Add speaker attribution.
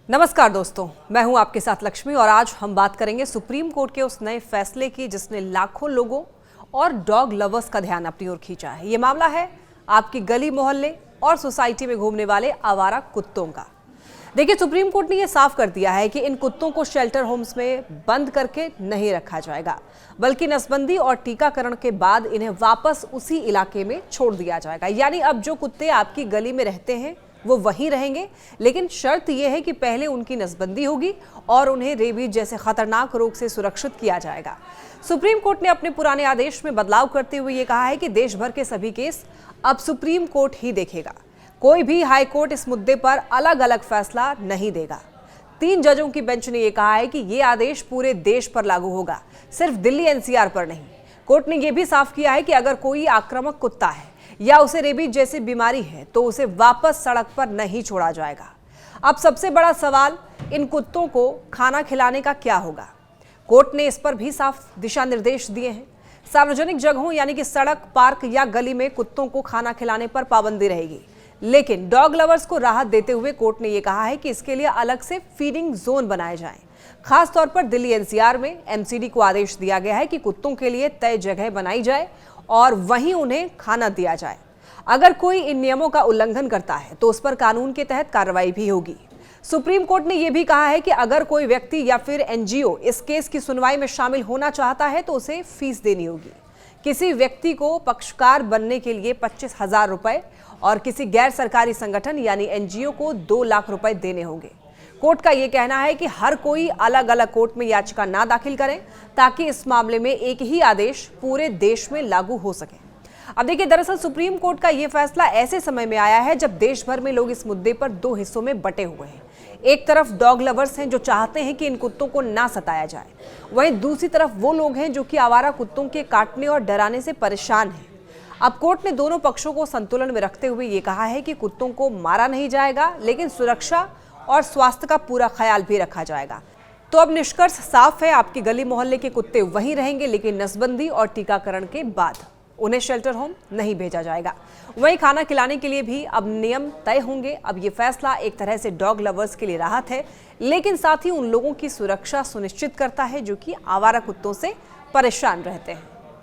Speaker 1: नमस्कार दोस्तों, मैं हूं आपके साथ लक्ष्मी और आज हम बात करेंगे सुप्रीम कोर्ट के उस नए फैसले की जिसने लाखों लोगों और डॉग लवर्स का ध्यान अपनी ओर खींचा है। ये मामला है आपकी गली मोहल्ले और सोसाइटी में घूमने वाले आवारा कुत्तों का। देखिए, सुप्रीम कोर्ट ने यह साफ कर दिया है कि इन कुत्तों को शेल्टर होम्स में बंद करके नहीं रखा जाएगा, बल्कि नसबंदी और टीकाकरण के बाद इन्हें वापस उसी इलाके में छोड़ दिया जाएगा। यानी अब जो कुत्ते आपकी गली में रहते हैं वो वहीं रहेंगे, लेकिन शर्त यह है कि पहले उनकी नसबंदी होगी और उन्हें रेबीज जैसे खतरनाक रोग से सुरक्षित किया जाएगा। सुप्रीम कोर्ट ने अपने पुराने आदेश में बदलाव करते हुए ये कहा है कि देश भर के सभी केस अब सुप्रीम कोर्ट ही देखेगा। कोई भी हाई कोर्ट इस मुद्दे पर अलग अलग फैसला नहीं देगा। 3 जजों की बेंच ने यह कहा है कि यह आदेश पूरे देश पर लागू होगा, सिर्फ दिल्ली एनसीआर पर नहीं। कोर्ट ने यह भी साफ किया है कि अगर कोई आक्रामक कुत्ता है या उसे रेबीज जैसी बीमारी है तो उसे वापस सड़क पर नहीं छोड़ा जाएगा। अब सबसे बड़ा सवाल इन कुत्तों को खाना खिलाने का क्या होगा। कोर्ट ने इस पर भी साफ दिशा निर्देश दिए हैं। सार्वजनिक जगहों यानी कि सड़क, पार्क या गली में कुत्तों को खाना खिलाने पर पाबंदी रहेगी, लेकिन डॉग लवर्स को राहत देते हुए कोर्ट ने यह कहा है कि इसके लिए अलग से फीडिंग जोन बनाए जाएं। खास तौर पर दिल्ली एनसीआर में एमसीडी को आदेश दिया गया है कि कुत्तों के लिए तय जगह बनाई जाए और वहीं उन्हें खाना दिया जाए। अगर कोई इन नियमों का उल्लंघन करता है तो उस पर कानून के तहत कार्रवाई भी होगी। सुप्रीम कोर्ट ने यह भी कहा है कि अगर कोई व्यक्ति या फिर एनजीओ इस केस की सुनवाई में शामिल होना चाहता है तो उसे फीस देनी होगी। किसी व्यक्ति को पक्षकार बनने के लिए 25,000 रुपए और किसी गैर सरकारी संगठन यानी एनजीओ को 2 लाख रुपए देने होंगे। कोर्ट का यह कहना है कि हर कोई अलग अलग कोर्ट में याचिका ना दाखिल करें ताकि इस मामले में एक ही आदेश पूरे देश में लागू हो सके। अब देखिए, दरअसल सुप्रीम कोर्ट का यह फैसला ऐसे समय में आया है जब देश भर में लोग इस मुद्दे पर 2 हिस्सों में बटे हुए हैं। एक तरफ डॉग लवर्स हैं जो चाहते हैं कि इन कुत्तों को ना सताया जाए, वहीं दूसरी तरफ वो लोग हैं जो कि आवारा कुत्तों के काटने और डराने से परेशान हैं। अब कोर्ट ने दोनों पक्षों को संतुलन में रखते हुए ये कहा है कि कुत्तों को मारा नहीं जाएगा, लेकिन सुरक्षा और स्वास्थ्य का पूरा ख्याल भी रखा जाएगा। तो अब निष्कर्ष साफ है, आपकी गली मोहल्ले के कुत्ते वहीं रहेंगे, लेकिन नसबंदी और टीकाकरण के बाद उन्हें शेल्टर होम नहीं भेजा जाएगा। वहीं खाना खिलाने के लिए भी अब नियम तय होंगे। अब ये फैसला एक तरह से डॉग लवर्स के लिए राहत है, लेकिन साथ ही उन लोगों की सुरक्षा सुनिश्चित करता है जो कि आवारा कुत्तों से परेशान रहते हैं।